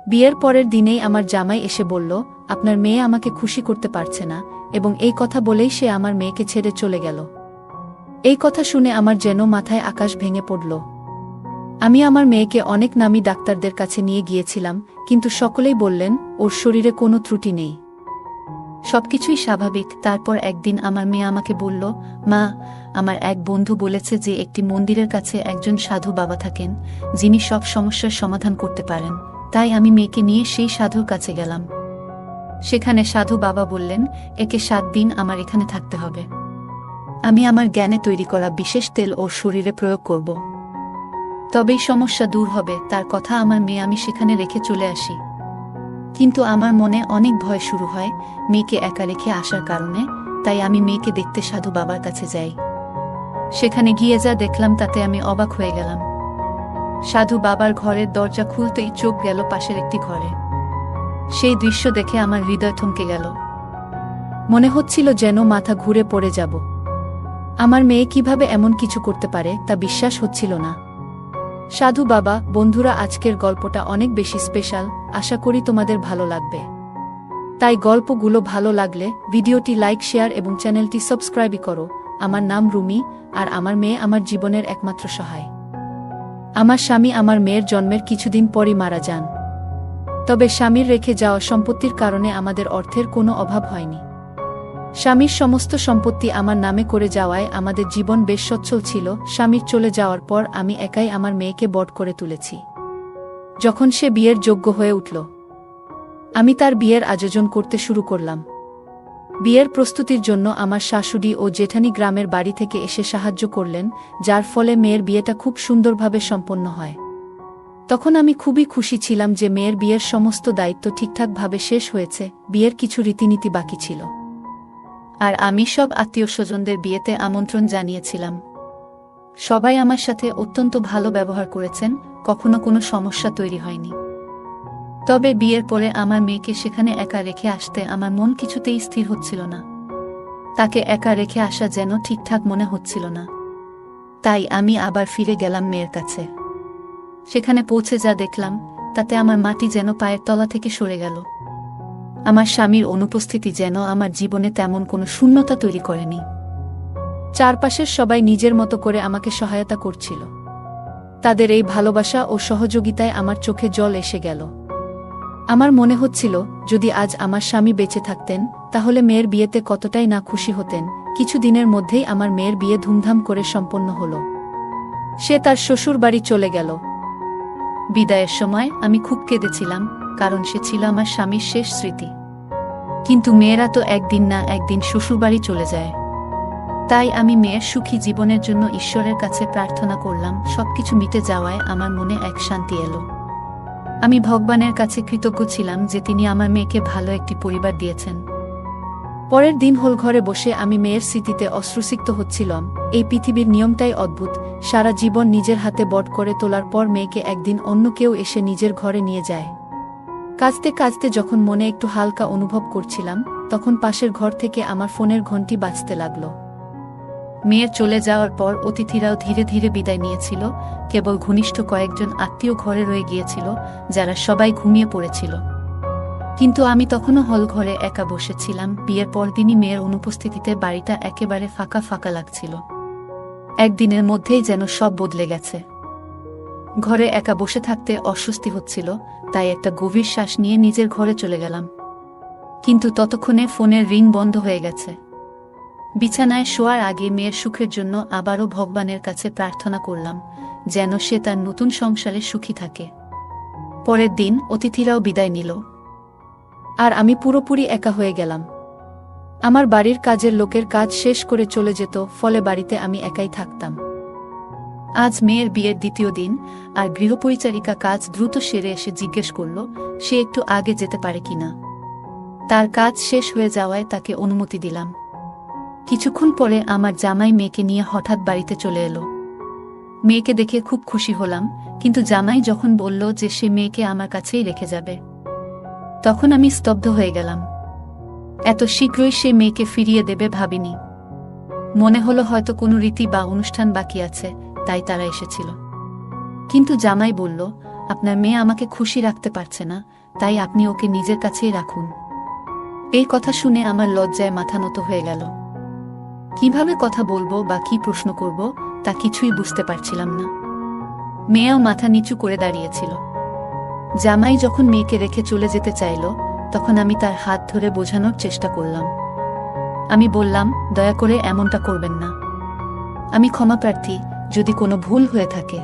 বিয়ের পরের দিনেই আমার জামাই এসে বলল, আপনার মেয়ে আমাকে খুশি করতে পারছে না, এবং এই কথা বলেই সে আমার মেয়েকে ছেড়ে চলে গেল। এই কথা শুনে আমার যেন মাথায় আকাশ ভেঙে পড়ল। আমি আমার মেয়েকে অনেক নামী ডাক্তারদের কাছে নিয়ে গিয়েছিলাম, কিন্তু সকলেই বললেন ওর শরীরে কোনো ত্রুটি নেই, সবকিছুই স্বাভাবিক। তারপর একদিন আমার মেয়ে আমাকে বলল, মা, আমার এক বন্ধু বলেছে যে একটি মন্দিরের কাছে একজন সাধু বাবা থাকেন, যিনি সব সমস্যার সমাধান করতে পারেন। তাই আমি মেয়েকে নিয়ে সেই সাধুর কাছে গেলাম। সেখানে সাধু বাবা বললেন, একে 7 দিন আমার এখানে থাকতে হবে। আমি আমার জ্ঞানে তৈরি করা বিশেষ তেল ওর শরীরে প্রয়োগ করব, তবেই সমস্যা দূর হবে। তার কথা আমার মেয়ে আমি সেখানে রেখে চলে আসি। কিন্তু আমার মনে অনেক ভয় শুরু হয় মেয়েকে একা রেখে আসার কারণে। তাই আমি মেয়েকে দেখতে সাধু বাবার কাছে যাই। সেখানে গিয়ে যা দেখলাম তাতে আমি অবাক হয়ে গেলাম। সাধু বাবার ঘরের দরজা খুলতেই চোখ গেল পাশের একটি ঘরে। সেই দৃশ্য দেখে আমার হৃদয় থমকে গেল। মনে হচ্ছিল যেন মাথা ঘুরে পড়ে যাব। আমার মেয়ে কিভাবে এমন কিছু করতে পারে তা বিশ্বাস হচ্ছিল না। সাধু বাবা, বন্ধুরা, আজকের গল্পটা অনেক বেশি স্পেশাল। আশা করি তোমাদের ভালো লাগবে। তাই গল্পগুলো ভালো লাগলে ভিডিওটি লাইক, শেয়ার এবং চ্যানেলটি সাবস্ক্রাইব করো। আমার নাম রুমি, আর আমার মেয়ে আমার জীবনের একমাত্র সহায়। আমার স্বামী আমার মেয়ের জন্মের কিছুদিন পরই মারা যান। তবে স্বামীর রেখে যাওয়া সম্পত্তির কারণে আমাদের অর্থের কোনো অভাব হয়নি। স্বামীর সমস্ত সম্পত্তি আমার নামে করে যাওয়ায় আমাদের জীবন বেশ সচ্ছল ছিল। স্বামীর চলে যাওয়ার পর আমি একাই আমার মেয়েকে বড় করে তুলেছি। যখন সে বিয়ের যোগ্য হয়ে উঠল, আমি তার বিয়ের আয়োজন করতে শুরু করলাম। বিয়ের প্রস্তুতির জন্য আমার শাশুড়ি ও জেঠানি গ্রামের বাড়ি থেকে এসে সাহায্য করলেন, যার ফলে মেয়ের বিয়েটা খুব সুন্দরভাবে সম্পন্ন হয়। তখন আমি খুবই খুশি ছিলাম যে মেয়ের বিয়ের সমস্ত দায়িত্ব ঠিকঠাকভাবে শেষ হয়েছে। বিয়ের কিছু রীতিনীতি বাকি ছিল, আর আমি সব আত্মীয় স্বজনদের বিয়েতে আমন্ত্রণ জানিয়েছিলাম। সবাই আমার সাথে অত্যন্ত ভালো ব্যবহার করেছেন, কখনো কোনো সমস্যা তৈরি হয়নি। তবে বিয়ের পরে আমার মেয়েকে সেখানে একা রেখে আসতে আমার মন কিছুতেই স্থির হচ্ছিল না। তাকে একা রেখে আসা যেন ঠিকঠাক মনে হচ্ছিল না। তাই আমি আবার ফিরে গেলাম মেয়ের কাছে। সেখানে পৌঁছে যা দেখলাম তাতে আমার মাটি যেন পায়ের তলা থেকে সরে গেল। আমার স্বামীর অনুপস্থিতি যেন আমার জীবনে তেমন কোনো শূন্যতা তৈরি করেনি। চারপাশের সবাই নিজের মতো করে আমাকে সহায়তা করছিল। তাদের এই ভালোবাসা ও সহযোগিতায় আমার চোখে জল এসে গেল। আমার মনে হচ্ছিল, যদি আজ আমার স্বামী বেঁচে থাকতেন তাহলে মেয়ের বিয়েতে কতটাই না খুশি হতেন। কিছু দিনের মধ্যেই আমার মেয়ের বিয়ে ধুমধাম করে সম্পন্ন হল। সে তার শ্বশুর বাড়ি চলে গেল। বিদায়ের সময় আমি খুব কেঁদেছিলাম, কারণ সে ছিল আমার স্বামীর শেষ স্মৃতি। কিন্তু মেয়েরা তো একদিন না একদিন শ্বশুরবাড়ি চলে যায়। তাই আমি মেয়ের সুখী জীবনের জন্য ঈশ্বরের কাছে প্রার্থনা করলাম। সবকিছু মিটে যাওয়ায় আমার মনে এক শান্তি এলো। আমি ভগবানের কাছে কৃতজ্ঞ ছিলাম যে তিনি আমার মেয়েকে ভালো একটি পরিবার দিয়েছেন। পরের দিন হল ঘরে বসে আমি মেয়ের স্মৃতিতে অশ্রুসিক্ত হচ্ছিলাম। এই পৃথিবীর নিয়মটাই অদ্ভুত। সারা জীবন নিজের হাতে বড় করে তোলার পর মেয়েকে একদিন অন্য কেউ এসে নিজের ঘরে নিয়ে যায়। কাঁদতে কাঁদতে যখন মনে একটু হালকা অনুভব করছিলাম, তখন পাশের ঘর থেকে আমার ফোনের ঘণ্টি বাজতে লাগল। মেয়ের চলে যাওয়ার পর অতিথিরাও ধীরে ধীরে বিদায় নিয়েছিল। কেবল ঘনিষ্ঠ কয়েকজন আত্মীয় ঘরে রয়ে গিয়েছিল, যারা সবাই ঘুমিয়ে পড়েছিল। কিন্তু আমি তখনও হল ঘরে একা বসেছিলাম। বিয়ের পরদিনই মেয়ের অনুপস্থিতিতে বাড়িটা একেবারে ফাঁকা ফাঁকা লাগছিল। একদিনের মধ্যেই যেন সব বদলে গেছে। ঘরে একা বসে থাকতে অস্বস্তি হচ্ছিল, তাই একটা গভীর শ্বাস নিয়ে নিজের ঘরে চলে গেলাম। কিন্তু ততক্ষণে ফোনের রিং বন্ধ হয়ে গেছে। বিছানায় শোয়ার আগে মেয়ের সুখের জন্য আবারও ভগবানের কাছে প্রার্থনা করলাম, যেন সে তার নতুন সংসারে সুখী থাকে। পরের দিন অতিথিরাও বিদায় নিল, আর আমি পুরোপুরি একা হয়ে গেলাম। আমার বাড়ির কাজের লোকের কাজ শেষ করে চলে যেত, ফলে বাড়িতে আমি একাই থাকতাম। আজ মেয়ের বিয়ের দ্বিতীয় দিন, আর গৃহপরিচারিকা কাজ দ্রুত সেরে এসে জিজ্ঞেস করল সে একটু আগে যেতে পারে কিনা। তার কাজ শেষ হয়ে যাওয়ায় তাকে অনুমতি দিলাম। কিছুক্ষণ পরে আমার জামাই মেয়েকে নিয়ে হঠাৎ বাড়িতে চলে এলো। মেয়েকে দেখে খুব খুশি হলাম, কিন্তু জামাই যখন বলল যে সে মেয়েকে আমার কাছেই রেখে যাবে, তখন আমি স্তব্ধ হয়ে গেলাম। এত শীঘ্রই সে মেয়েকে ফিরিয়ে দেবে ভাবিনি। মনে হলো হয়তো কোনো রীতি বা অনুষ্ঠান বাকি আছে, তাই তারা এসেছিল। কিন্তু জামাই বলল, আপনার মেয়ে আমাকে খুশি রাখতে পারছে না, তাই আপনি ওকে নিজের কাছেই রাখুন। এই কথা শুনে আমার লজ্জায় মাথা নত হয়ে গেল। কিভাবে কথা বলবো বা কি প্রশ্ন করব তা কিছুই বুঝতে পারছিলাম না। মেয়েও মাথা নিচু করে দাঁড়িয়েছিল। জামাই যখন মেয়েকে রেখে চলে যেতে চাইল, তখন আমি তার হাত ধরে বোঝানোর চেষ্টা করলাম। আমি বললাম, দয়া করে এমনটা করবেন না। আমি ক্ষমা প্রার্থী যদি কোনো ভুল হয়ে থাকে।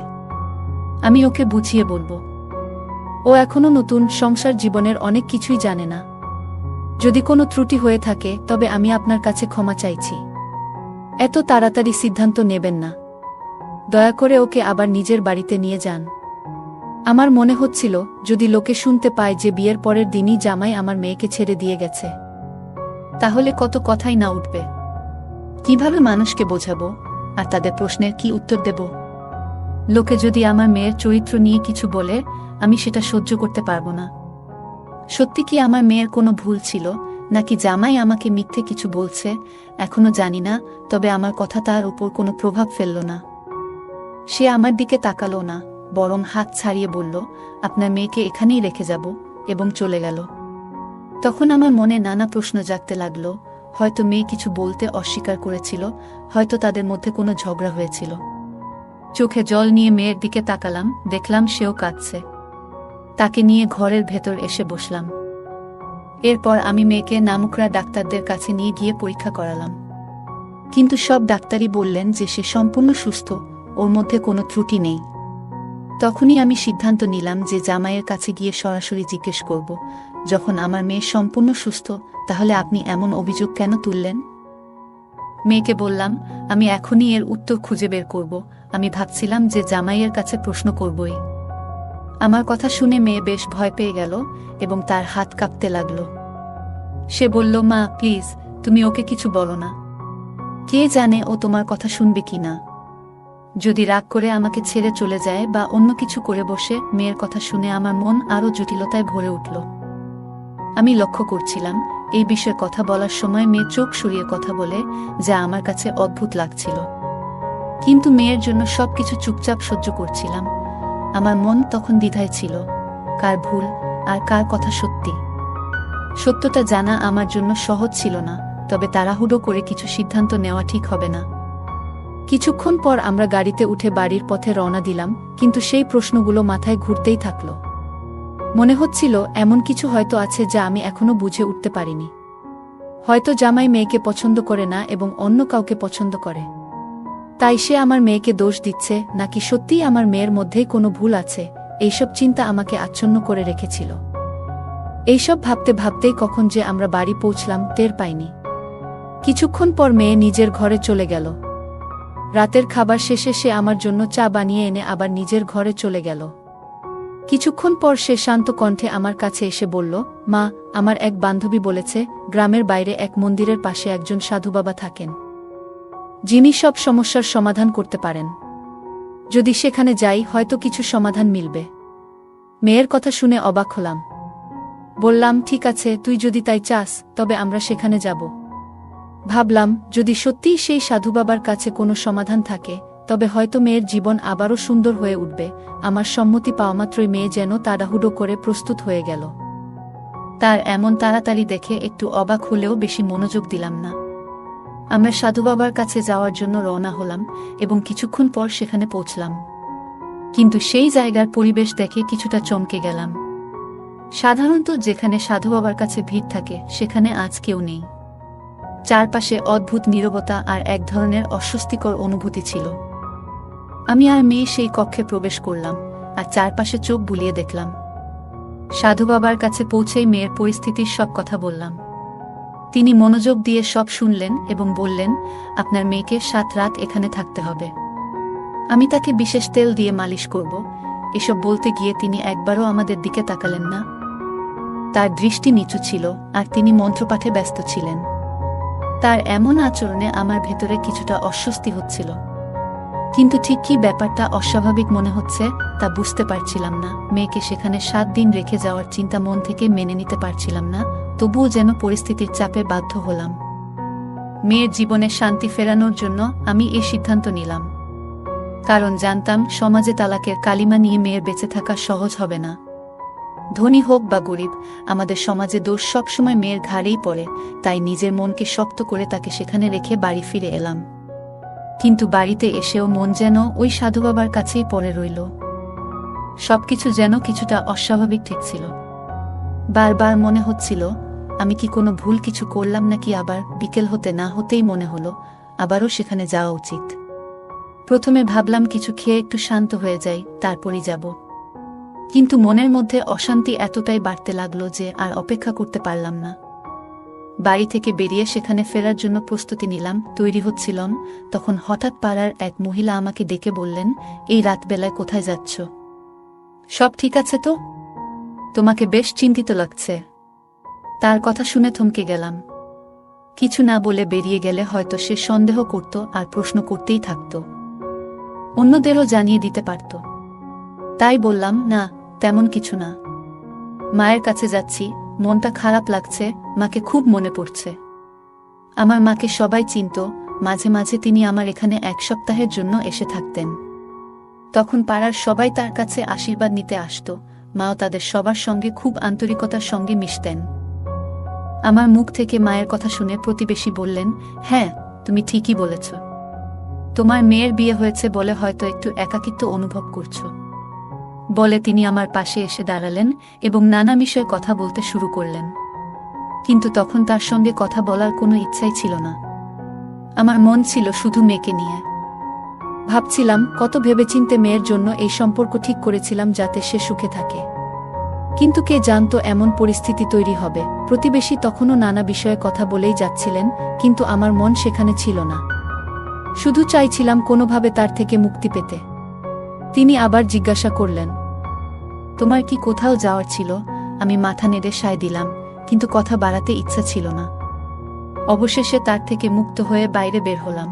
আমি ওকে বুঝিয়ে বলবো। ও এখনো নতুন, সংসার জীবনের অনেক কিছুই জানে না। যদি কোনো ত্রুটি হয়ে থাকে তবে আমি আপনার কাছে ক্ষমা চাইছি। এত তাড়াতাড়ি সিদ্ধান্ত নেবেন না। দয়া করে ওকে আবার নিজের বাড়িতে নিয়ে যান। আমার মনে হচ্ছিল যদি লোকে শুনতে পায় যে বিয়ের পরের দিনই জামাই আমার মেয়েকে ছেড়ে দিয়ে গেছে, তাহলে কত কথাই না উঠবে। কিভাবে মানুষকে বোঝাবো আর তাদের প্রশ্নের কি উত্তর দেব? লোকে যদি আমার মেয়ের চরিত্র নিয়ে কিছু বলে, আমি সেটা সহ্য করতে পারবো না। সত্যি কি আমার মেয়ের কোনো ভুল ছিল, নাকি জামাই আমাকে মিথ্যে কিছু বলছে, এখনো জানি না। তবে আমার কথা তার উপর কোনো প্রভাব ফেলল না। সে আমার দিকে তাকালো না, বরং হাত ছাড়িয়ে বলল, আপনার মেয়েকে এখানেই রেখে যাব, এবং চলে গেল। তখন আমার মনে নানা প্রশ্ন জাগতে লাগলো। হয়তো মেয়ে কিছু বলতে অস্বীকার করেছিল, হয়তো তাদের মধ্যে কোনো ঝগড়া হয়েছিল। চোখে জল নিয়ে মেয়ের দিকে তাকালাম, দেখলাম সেও কাঁদছে। তাকে নিয়ে ঘরের ভেতর এসে বসলাম। এরপর আমি মেয়েকে নামকরা ডাক্তারদের কাছে নিয়ে গিয়ে পরীক্ষা করালাম। কিন্তু সব ডাক্তারই বললেন যে সে সম্পূর্ণ সুস্থ, ওর মধ্যে কোনো ত্রুটি নেই। তখনই আমি সিদ্ধান্ত নিলাম যে জামাইয়ের কাছে গিয়ে সরাসরি জিজ্ঞেস করব, যখন আমার মেয়ে সম্পূর্ণ সুস্থ, তাহলে আপনি এমন অভিযোগ কেন তুললেন? মেয়েকে বললাম, আমি এখনই এর উত্তর খুঁজে বের করব। আমি ভাবছিলাম যে জামাইয়ের কাছে প্রশ্ন করবই। আমার কথা শুনে মেয়ে বেশ ভয় পেয়ে গেল এবং তার হাত কাঁপতে লাগল। সে বলল, মা প্লিজ, তুমি ওকে কিছু বলো না। কে জানে ও তোমার কথা শুনবে কিনা। যদি রাগ করে আমাকে ছেড়ে চলে যায় বা অন্য কিছু করে বসে। মেয়ের কথা শুনে আমার মন আরও জটিলতায় ভরে উঠল। আমি লক্ষ্য করছিলাম এই বিষয়ে কথা বলার সময় মেয়ে চোখ সরিয়ে কথা বলে, যা আমার কাছে অদ্ভুত লাগছিল। কিন্তু মেয়ের জন্য সবকিছু চুপচাপ সহ্য করছিলাম। আমার মন তখন দ্বিধায় ছিল, কার ভুল আর কার কথা সত্যি। সত্যটা জানা আমার জন্য সহজ ছিল না, তবে তাড়াহুড়ো করে কিছু সিদ্ধান্ত নেওয়া ঠিক হবে না। কিছুক্ষণ পর আমরা গাড়িতে উঠে বাড়ির পথে রওনা দিলাম, কিন্তু সেই প্রশ্নগুলো মাথায় ঘুরতেই থাকল। মনে হচ্ছিল এমন কিছু হয়তো আছে যা আমি এখনো বুঝে উঠতে পারিনি। হয়তো জামাই মেয়েকে পছন্দ করে না এবং অন্য কাউকে পছন্দ করে, তাই সে আমার মেয়েকে দোষ দিচ্ছে, নাকি সত্যিই আমার মেয়ের মধ্যেই কোনো ভুল আছে। এইসব চিন্তা আমাকে আচ্ছন্ন করে রেখেছিল। এইসব ভাবতে ভাবতেই কখন যে আমরা বাড়ি পৌঁছলাম টের পাইনি। কিছুক্ষণ পর মেয়ে নিজের ঘরে চলে গেল। রাতের খাবার শেষে সে আমার জন্য চা বানিয়ে এনে আবার নিজের ঘরে চলে গেল। কিছুক্ষণ পর সে শান্ত কণ্ঠে আমার কাছে এসে বলল, মা, আমার এক বান্ধবী বলেছে গ্রামের বাইরে এক মন্দিরের পাশে একজন সাধু বাবা থাকেন, যিনি সব সমস্যার সমাধান করতে পারেন। যদি সেখানে যাই হয়তো কিছু সমাধান মিলবে। মেয়ের কথা শুনে অবাক হলাম। বললাম, ঠিক আছে, তুই যদি তাই চাস তবে আমরা সেখানে যাব। ভাবলাম, যদি সত্যিই সেই সাধু বাবার কাছে কোনো সমাধান থাকে তবে হয়তো মেয়ের জীবন আবারও সুন্দর হয়ে উঠবে। আমার সম্মতি পাওয়ামাত্রই মেয়ে যেন তাড়াহুড়ো করে প্রস্তুত হয়ে গেল। তার এমন তাড়াতাড়ি দেখে একটু অবাক হলেও বেশি মনোযোগ দিলাম না। আমরা সাধু বাবার কাছে যাওয়ার জন্য রওনা হলাম এবং কিছুক্ষণ পর সেখানে পৌঁছলাম। কিন্তু সেই জায়গার পরিবেশ দেখে কিছুটা চমকে গেলাম। সাধারণত যেখানে সাধু বাবার কাছে ভিড় থাকে সেখানে আজ কেউ নেই। চারপাশে অদ্ভুত নীরবতা আর এক ধরনের অস্বস্তিকর অনুভূতি ছিল। আমি আর মেয়ে সেই কক্ষে প্রবেশ করলাম আর চারপাশে চোখ বুলিয়ে দেখলাম। সাধু বাবার কাছে পৌঁছেই মেয়ের পরিস্থিতির সব কথা বললাম। তিনি মনোযোগ দিয়ে সব শুনলেন এবং বললেন, আপনার মেয়েকে 7 রাত এখানে থাকতে হবে। আমি তাকে বিশেষ তেল দিয়ে মালিশ করব। এসব বলতে গিয়ে তিনি একবারও আমাদের দিকে তাকালেন না। তার দৃষ্টি নিচু ছিল আর তিনি মন্ত্রপাঠে ব্যস্ত ছিলেন। তার এমন আচরণে আমার ভেতরে কিছুটা অস্বস্তি হচ্ছিল, কিন্তু ঠিক কি ব্যাপারটা অস্বাভাবিক মনে হচ্ছে তা বুঝতে পারছিলাম না। মেয়েকে সেখানে 7 দিন রেখে যাওয়ার চিন্তা মন থেকে মেনে নিতে পারছিলাম না, তবুও যেন পরিস্থিতির চাপে বাধ্য হলাম। মেয়ের জীবনে শান্তি ফেরানোর জন্য আমি এই সিদ্ধান্ত নিলাম। কারণ জানতাম সমাজে তালাকের কালিমা নিয়ে মেয়ের বেঁচে থাকা সহজ হবে না। ধনী হোক বা গরিব, আমাদের সমাজে দোষ সবসময় মেয়ের ঘাড়েই পড়ে, তাই নিজের মনকে শক্ত করে তাকে সেখানে রেখে বাড়ি ফিরে এলাম। কিন্তু বাড়িতে এসেও মন যেন ওই সাধু বাবার কাছেই পড়ে রইল। সবকিছু যেন কিছুটা অস্বাভাবিক ঠেকছিল। বারবার মনে হচ্ছিল আমি কি কোনো ভুল কিছু করলাম নাকি। আবার বিকেল হতে না হতেই মনে হলো আবারও সেখানে যাওয়া উচিত। প্রথমে ভাবলাম কিছু খেয়ে একটু শান্ত হয়ে যাই, তারপরই যাব। কিন্তু মনের মধ্যে অশান্তি এতটাই বাড়তে লাগলো যে আর অপেক্ষা করতে পারলাম না। বাড়ি থেকে বেরিয়ে সেখানে ফেরার জন্য প্রস্তুতি নিলাম, তৈরি হচ্ছিলাম, তখন হঠাৎ পাড়ার এক মহিলা আমাকে ডেকে বললেন, এই রাতবেলায় কোথায় যাচ্ছ? সব ঠিক আছে তো? তোমাকে বেশ চিন্তিত লাগছে। তার কথা শুনে থমকে গেলাম। কিছু না বলে বেরিয়ে গেলে হয়তো সে সন্দেহ করত আর প্রশ্ন করতেই থাকত, অন্যদেরও জানিয়ে দিতে পারত। তাই বললাম, না, তেমন কিছু না। মায়ের কাছে যাচ্ছি, মনটা খারাপ লাগছে, মাকে খুব মনে পড়ছে। আমার মাকে সবাই চিনত, মাঝে মাঝে তিনি আমার এখানে 1 সপ্তাহের জন্য এসে থাকতেন। তখন পাড়ার সবাই তার কাছে আশীর্বাদ নিতে আসত, মাও তাদের সবার সঙ্গে খুব আন্তরিকতার সঙ্গে মিশতেন। আমার মুখ থেকে মায়ের কথা শুনে প্রতিবেশী বললেন, হ্যাঁ, তুমি ঠিকই বলেছ। তোমার মেয়ের বিয়ে হয়েছে বলে হয়তো একটু একাকিত্ব অনুভব করছো। বলে তিনি আমার পাশে এসে দাঁড়ালেন এবং নানা বিষয়ে কথা বলতে শুরু করলেন। কিন্তু তখন তার সঙ্গে কথা বলার কোনো ইচ্ছাই ছিল না। আমার মন ছিল শুধু মেয়েকে নিয়ে। ভাবছিলাম কত ভেবেচিন্তে মেয়ের জন্য এই সম্পর্ক ঠিক করেছিলাম যাতে সে সুখে থাকে। কিন্তু কে জানতো এমন পরিস্থিতি তৈরি হবে। প্রতিবেশী তখনও নানা বিষয়ে কথা বলেই যাচ্ছিলেন, কিন্তু আমার মন সেখানে ছিল না। শুধু চাইছিলাম কোনোভাবে তার থেকে মুক্তি পেতে। তিনি আবার জিজ্ঞাসা করলেন, তোমার কি কোথাও যাওয়ার ছিল? আমি মাথা নেড়ে সায় দিলাম, কিন্তু কথা বাড়াতে ইচ্ছা ছিল না। অবশেষে তার থেকে মুক্ত হয়ে বাইরে বের হলাম।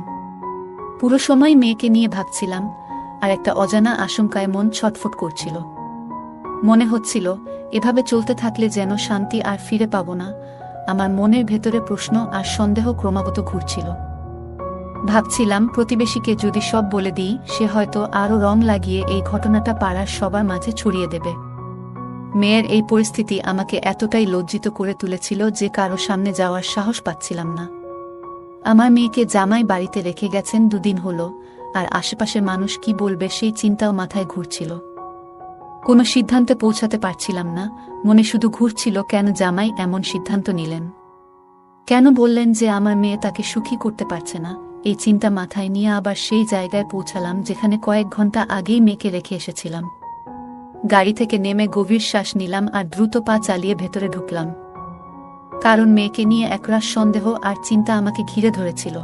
পুরো সময় মেয়েকে নিয়ে ভাবছিলাম, আর একটা অজানা আশঙ্কায় মন ছটফট করছিল। মনে হচ্ছিল এভাবে চলতে থাকলে যেন শান্তি আর ফিরে পাব না। আমার মনের ভেতরে প্রশ্ন আর সন্দেহ ক্রমাগত ঘুরছিল। ভাবছিলাম প্রতিবেশীকে যদি সব বলে দিই, সে হয়তো আরও রং লাগিয়ে এই ঘটনাটা পাড়ার সবার মাঝে ছড়িয়ে দেবে। মেয়ের এই পরিস্থিতি আমাকে এতটাই লজ্জিত করে তুলেছিল যে কারো সামনে যাওয়ার সাহস পাচ্ছিলাম না। আমার মেয়েকে জামাই বাড়িতে রেখে গেছেন 2 দিন হলো, আর আশেপাশের মানুষ কি বলবে সেই চিন্তাও মাথায় ঘুরছিল। কোনো সিদ্ধান্তে পৌঁছাতে পারছিলাম না। মনে শুধু ঘুরছিল কেন জামাই এমন সিদ্ধান্ত নিলেন, কেন বললেন যে আমার মেয়ে তাকে সুখী করতে পারছে না। এই চিন্তা মাথায় নিয়ে আবার সেই জায়গায় পৌঁছালাম যেখানে কয়েক ঘন্টা আগেই মেয়েকে রেখে এসেছিলাম। গাড়ি থেকে নেমে গভীর শ্বাস নিলাম আর দ্রুত পা চালিয়ে ভেতরে ঢুকলাম। কারণ মেয়েকে নিয়ে একরাশ সন্দেহ আর চিন্তা আমাকে ঘিরে ধরেছিল।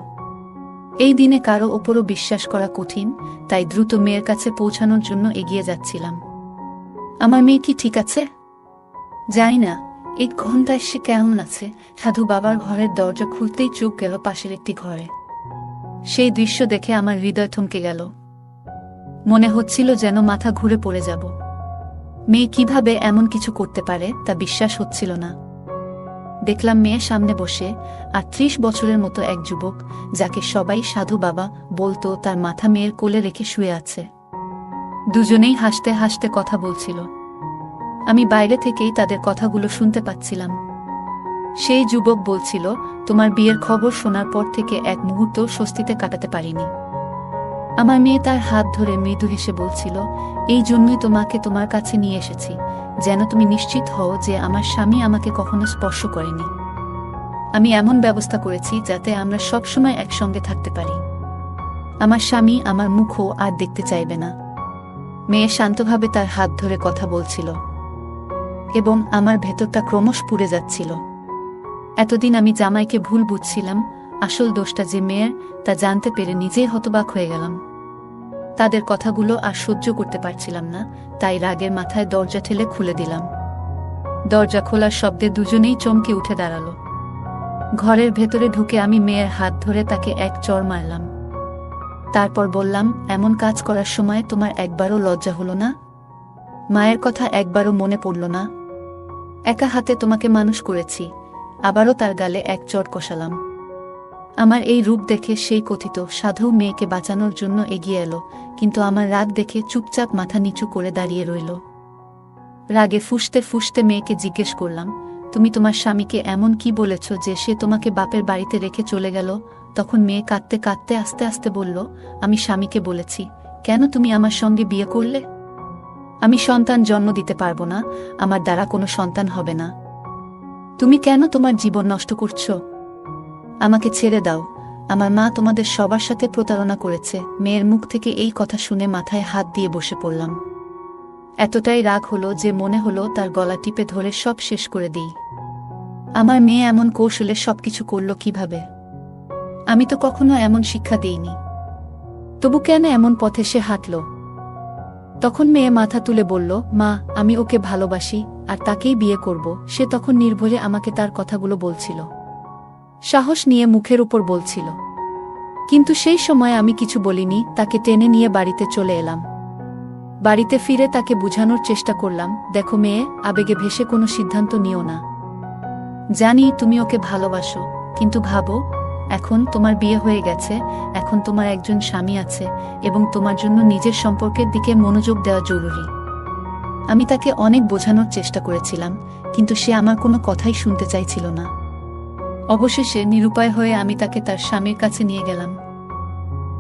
এই দিনে কারো ওপরও বিশ্বাস করা কঠিন, তাই দ্রুত মেয়ের কাছে পৌঁছানোর জন্য এগিয়ে যাচ্ছিলাম। আমার মেয়ে কি ঠিক আছে? জানি না। 1 ঘন্টায় সে কেমন আছে? সাধু বাবার ঘরের দরজা খুলতেই চোখ গেল পাশের একটি ঘরে। সেই দৃশ্য দেখে আমার হৃদয় থমকে গেল। মনে হচ্ছিল যেন মাথা ঘুরে পড়ে যাব। মেয়ে কিভাবে এমন কিছু করতে পারে তা বিশ্বাস হচ্ছিল না। দেখলাম মেয়ে সামনে বসে, আর 30 বছরের মতো এক যুবক, যাকে সবাই সাধু বাবা বলতো, তার মাথা মেয়ের কোলে রেখে শুয়ে আছে। দুজনেই হাসতে হাসতে কথা বলছিল। আমি বাইরে থেকেই তাদের কথাগুলো শুনতে পাচ্ছিলাম। সেই যুবক বলছিল, তোমার বিয়ের খবর শোনার পর থেকে এক মুহূর্ত স্বস্তিতে কাটাতে পারিনি। আমার মেয়ে তার হাত ধরে মৃদু হেসে বলছিল, এই জন্যই তোমাকে তোমার কাছে নিয়ে এসেছি, যেন তুমি নিশ্চিত হও যে আমার স্বামী আমাকে কখনো স্পর্শ করেনি। আমি এমন ব্যবস্থা করেছি যাতে আমরা সবসময় একসঙ্গে থাকতে পারি। আমার স্বামী আমার মুখও আর দেখতে চাইবে না। মেয়ে শান্তভাবে তার হাত ধরে কথা বলছিল, এবং আমার ভেতরটা ক্রমশ পুড়ে যাচ্ছিল। এতদিন আমি জামাইকে ভুল বুঝছিলাম, আসল দোষটা যে মেয়ের তা জানতে পেরে নিজেই হতবাক হয়ে গেলাম। তাদের কথাগুলো আর সহ্য করতে পারছিলাম না, তাই রাগের মাথায় দরজা ঠেলে খুলে দিলাম। দরজা খোলার শব্দে দুজনেই চমকে উঠে দাঁড়ালো। ঘরের ভেতরে ঢুকে আমি মেয়ের হাত ধরে তাকে এক চড় মারলাম। তারপর বললাম, এমন কাজ করার সময় তোমার একবারও লজ্জা হলো না? মায়ের কথা একবারও মনে পড়ল না? একা হাতে তোমাকে মানুষ করেছি। আবারও তার গালে এক চড় কষালাম। আমার এই রূপ দেখে সেই কথিত সাধু মেয়েকে বাঁচানোর জন্য এগিয়ে এলো, কিন্তু আমার রাগ দেখে চুপচাপ মাথা নিচু করে দাঁড়িয়ে রইল। রাগে ফুঁসতে ফুঁসতে মেয়েকে জিজ্ঞেস করলাম, তুমি তোমার স্বামীকে এমন কি বলেছ যে সে তোমাকে বাপের বাড়িতে রেখে চলে গেল? তখন মেয়ে কাঁদতে কাঁদতে আস্তে আস্তে বলল, আমি স্বামীকে বলেছি, কেন তুমি আমার সঙ্গে বিয়ে করলে? আমি সন্তান জন্ম দিতে পারবো না, আমার দ্বারা কোনো সন্তান হবে না। তুমি কেন তোমার জীবন নষ্ট করছো? আমাকে ছেড়ে দাও, আমার মা তোমাদের সবার সাথে প্রতারণা করেছে। মেয়ের মুখ থেকে এই কথা শুনে মাথায় হাত দিয়ে বসে পড়লাম। এতটাই রাগ হলো যে মনে হলো তার গলা টিপে ধরে সব শেষ করে দিই। আমার মেয়ে এমন কৌশলে সবকিছু করল কিভাবে? আমি তো কখনো এমন শিক্ষা দিইনি। তবু কেন এমন পথে সে হাঁটল? তখন মেয়ে মাথা তুলে বলল, মা, আমি ওকে ভালোবাসি আর তাকেই বিয়ে করব। সে তখন নির্ভয়ে আমাকে তার কথাগুলো বলছিল, সাহস নিয়ে মুখের উপর বলছিল। কিন্তু সেই সময় আমি কিছু বলিনি, তাকে টেনে নিয়ে বাড়িতে চলে এলাম। বাড়িতে ফিরে তাকে বুঝানোর চেষ্টা করলাম, দেখো মেয়ে, আবেগে ভেসে কোনো সিদ্ধান্ত নিও না। জানি তুমি ওকে ভালোবাসো, কিন্তু ভাবো, এখন তোমার বিয়ে হয়ে গেছে, এখন তোমার একজন স্বামী আছে এবং তোমার জন্য নিজের সম্পর্কের দিকে মনোযোগ দেওয়া জরুরি। আমি তাকে অনেক বোঝানোর চেষ্টা করেছিলাম, কিন্তু সে আমার কোনো কথাই শুনতে চাইছিল না। অবশেষে নিরুপায় হয়ে আমি তাকে তার স্বামীর কাছে নিয়ে গেলাম।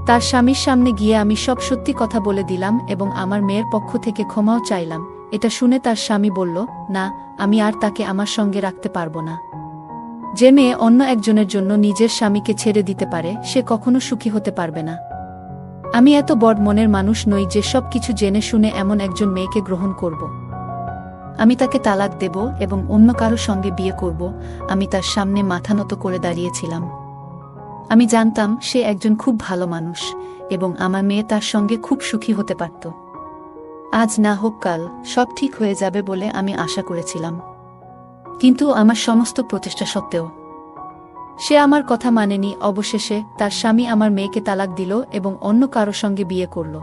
তার স্বামীর সামনে গিয়ে আমি সব সত্যি কথা বলে দিলাম এবং আমার মেয়ের পক্ষ থেকে ক্ষমাও চাইলাম। এটা শুনে তার স্বামী বলল, না, আমি আর তাকে আমার সঙ্গে রাখতে পারবো না। যে মেয়ে অন্য একজনের জন্য নিজের স্বামীকে ছেড়ে দিতে পারে, সে কখনো সুখী হতে পারবে না। আমি এত বড় মনের মানুষ নই যে সব কিছু জেনে শুনে এমন একজন মেয়েকে গ্রহণ করব। আমি তাকে তালাক দেব এবং অন্য কারো সঙ্গে বিয়ে করব। আমি তার সামনে মাথা নত করে দাঁড়িয়েছিলাম। আমি জানতাম সে একজন খুব ভালো মানুষ এবং আমার মেয়ে তার সঙ্গে খুব সুখী হতে পারত। আজ না হোক কাল সব ঠিক হয়ে যাবে বলে আমি আশা করেছিলাম। কিন্তু আমার সমস্ত প্রচেষ্টা সত্ত্বেও সে আমার কথা মানেনি। অবশেষে তার স্বামী আমার মেয়েকে তালাক দিল এবং অন্য কারো সঙ্গে বিয়ে করল।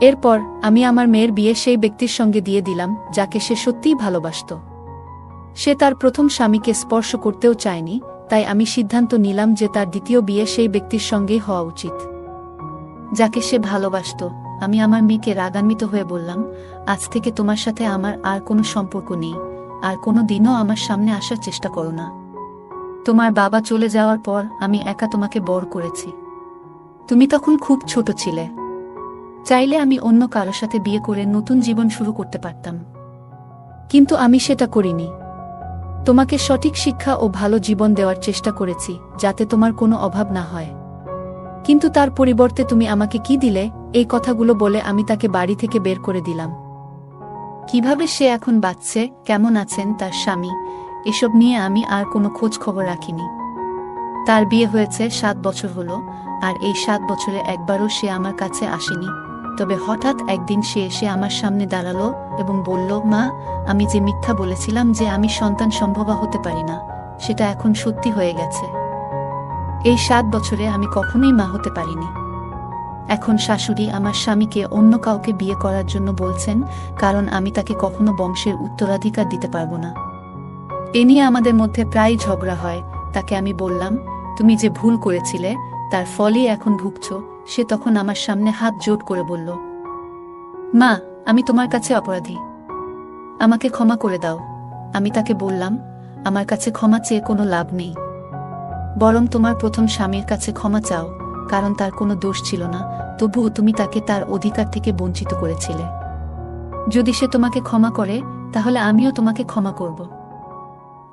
এরপর আমি আমার মেয়ের বিয়ে সেই ব্যক্তির সঙ্গে দিয়ে দিলাম যাকে সে সত্যিই ভালোবাসত। সে তার প্রথম স্বামীকে স্পর্শ করতেও চায়নি, তাই আমি সিদ্ধান্ত নিলাম যে তার দ্বিতীয় বিয়ে সেই ব্যক্তির সঙ্গেই হওয়া উচিত যাকে সে ভালোবাসত। আমি আমার মেয়েকে রাগান্বিত হয়ে বললাম, আজ থেকে তোমার সাথে আমার আর কোনো সম্পর্ক নেই, আর কোনো দিনও আমার সামনে আসার চেষ্টা করো না। তোমার বাবা চলে যাওয়ার পর আমি একা তোমাকে বড় করেছি। তুমি তখন খুব ছোট ছিলে। চাইলে আমি অন্য কারো সাথে বিয়ে করে নতুন জীবন শুরু করতে পারতাম, কিন্তু আমি সেটা করিনি। তোমাকে সঠিক শিক্ষা ও ভালো জীবন দেওয়ার চেষ্টা করেছি যাতে তোমার কোনো অভাব না হয়। কিন্তু তার পরিবর্তে তুমি আমাকে কি দিলে? এই কথাগুলো বলে আমি তাকে বাড়ি থেকে বের করে দিলাম। কিভাবে সে এখন বাঁচছে, কেমন আছেন তার স্বামী, এসব নিয়ে আমি আর কোনো খোঁজ খবর রাখিনি। তার বিয়ে হয়েছে 7 বছর হলো, আর এই 7 বছরে একবারও সে আমার কাছে আসেনি। তবে হঠাৎ একদিন সে এসে আমার সামনে দাঁড়ালো এবং বলল, মা, আমি যে মিথ্যা বলেছিলাম যে আমি সন্তান সম্ভবা হতে পারি না, সেটা এখন সত্যি হয়ে গেছে। এই 7 বছরে আমি কখনোই মা হতে পারিনি। এখন শাশুড়ি আমার স্বামীকে অন্য কাউকে বিয়ে করার জন্য বলছেন, কারণ আমি তাকে কখনো বংশের উত্তরাধিকার দিতে পারবো না। এ নিয়ে আমাদের মধ্যে প্রায় ঝগড়া হয়। তাকে আমি বললাম, তুমি যে ভুল করেছিলে তার ফলই এখন ভুগছ। সে তখন আমার সামনে হাত জোড় করে বলল, মা, আমি তোমার কাছে অপরাধী, আমাকে ক্ষমা করে দাও। আমি তাকে বললাম, আমার কাছে ক্ষমা চেয়ে কোনো লাভ নেই, বরং তোমার প্রথম স্বামীর কাছে ক্ষমা চাও, কারণ তার কোনো দোষ ছিল না, তবুও তুমি তাকে তার অধিকার থেকে বঞ্চিত করেছিলে। যদি সে তোমাকে ক্ষমা করে, তাহলে আমিও তোমাকে ক্ষমা করব।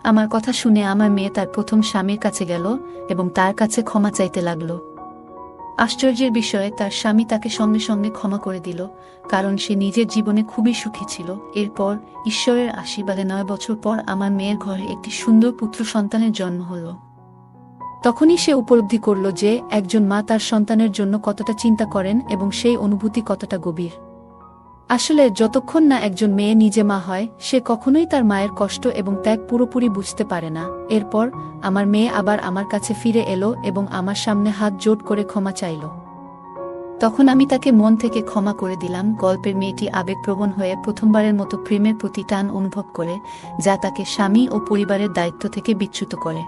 আমার কথা শুনে আমার মেয়ে তার প্রথম স্বামীর কাছে গেল এবং তার কাছে ক্ষমা চাইতে লাগল। আশ্চর্যের বিষয়ে তার স্বামী তাকে সঙ্গে সঙ্গে ক্ষমা করে দিল, কারণ সে নিজের জীবনে খুবই সুখী ছিল। এরপর ঈশ্বরের আশীর্বাদে 9 বছর পর আমার মেয়ের ঘরে একটি সুন্দর পুত্র সন্তানের জন্ম হল। তখনই সে উপলব্ধি করল যে একজন মা তার সন্তানের জন্য কতটা চিন্তা করেন এবং সেই অনুভূতি কতটা গভীর। আসলে যতক্ষণ না একজন মেয়ে নিজে মা হয়, সে কখনোই তার মায়ের কষ্ট এবং ত্যাগ পুরোপুরি বুঝতে পারে না। এরপর আমার মেয়ে আবার আমার কাছে ফিরে এলো এবং আমার সামনে হাত জোড় করে ক্ষমা চাইল। তখন আমি তাকে মন থেকে ক্ষমা করে দিলাম। গল্পের মেয়েটি আবেগপ্রবণ হয়ে প্রথমবারের মতো প্রেমের প্রতি টান অনুভব করে, যা তাকে স্বামী ও পরিবারের দায়িত্ব থেকে বিচ্যুত করে।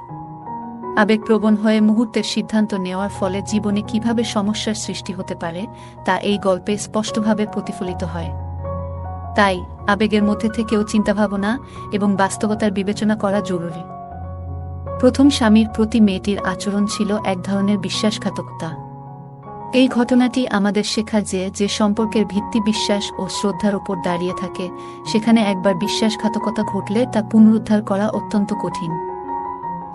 আবেগপ্রবণ হয়ে মুহূর্তের সিদ্ধান্ত নেওয়ার ফলে জীবনে কিভাবে সমস্যার সৃষ্টি হতে পারে তা এই গল্পে স্পষ্টভাবে প্রতিফলিত হয়। তাই আবেগের মধ্যে থেকেও চিন্তাভাবনা এবং বাস্তবতার বিবেচনা করা জরুরি। প্রথম স্বামীর প্রতি মেয়েটির আচরণ ছিল এক ধরনের বিশ্বাসঘাতকতা। এই ঘটনাটি আমাদের শেখায় যে সম্পর্কের ভিত্তি বিশ্বাস ও শ্রদ্ধার উপর দাঁড়িয়ে থাকে, সেখানে একবার বিশ্বাসঘাতকতা ঘটলে তা পুনরুদ্ধার করা অত্যন্ত কঠিন।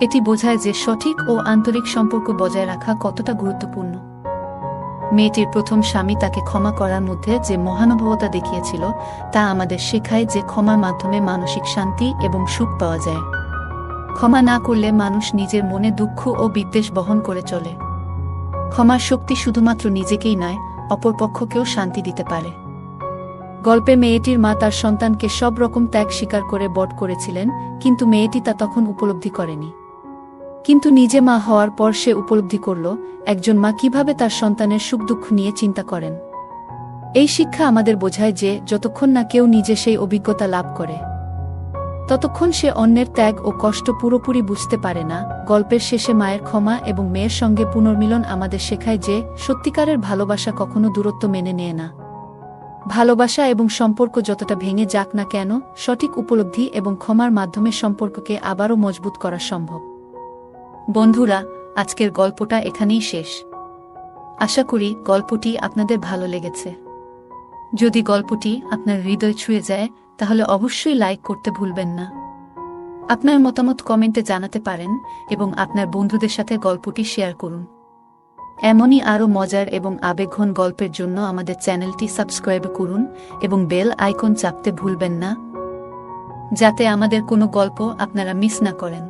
এটি বোঝায় যে সঠিক ও আন্তরিক সম্পর্ক বজায় রাখা কতটা গুরুত্বপূর্ণ। মেয়েটির প্রথম স্বামী তাকে ক্ষমা করার মধ্যে যে মহানুভবতা দেখিয়েছিল, তা আমাদের শেখায় যে ক্ষমার মাধ্যমে মানসিক শান্তি এবং সুখ পাওয়া যায়। ক্ষমা না করলে মানুষ নিজের মনে দুঃখ ও বিদ্বেষ বহন করে চলে। ক্ষমার শক্তি শুধুমাত্র নিজেকেই নয়, অপরপক্ষকেও শান্তি দিতে পারে। গল্পে মেয়েটির মা তার সন্তানকে সব রকম ত্যাগ স্বীকার করে বট করেছিলেন, কিন্তু মেয়েটি তা তখন উপলব্ধি করেনি। কিন্তু নিজে মা হওয়ার পর সে উপলব্ধি করল একজন মা কিভাবে তার সন্তানের সুখ দুঃখ নিয়ে চিন্তা করেন। এই শিক্ষা আমাদের বোঝায় যে যতক্ষণ না কেউ নিজে সেই অভিজ্ঞতা লাভ করে, ততক্ষণ সে অন্যের ত্যাগ ও কষ্ট পুরোপুরি বুঝতে পারে না। গল্পের শেষে মায়ের ক্ষমা এবং মেয়ের সঙ্গে পুনর্মিলন আমাদের শেখায় যে সত্যিকারের ভালোবাসা কখনো দূরত্ব মেনে নেয় না। ভালোবাসা এবং সম্পর্ক যতটা ভেঙে যাক না কেন, সঠিক উপলব্ধি এবং ক্ষমার মাধ্যমে সম্পর্ককে আবারও মজবুত করা সম্ভব। বন্ধুরা, আজকের গল্পটা এখানেই শেষ। আশা করি গল্পটি আপনাদের ভালো লেগেছে। যদি গল্পটি আপনার হৃদয় ছুঁয়ে যায়, তাহলে অবশ্যই লাইক করতে ভুলবেন না। আপনার মতামত কমেন্টে জানাতে পারেন এবং আপনার বন্ধুদের সাথে গল্পটি শেয়ার করুন। এমনই আরও মজার এবং আবেগঘন গল্পের জন্য আমাদের চ্যানেলটি সাবস্ক্রাইব করুন এবং বেল আইকন চাপতে ভুলবেন না, যাতে আমাদের কোনো গল্প আপনারা মিস না করেন।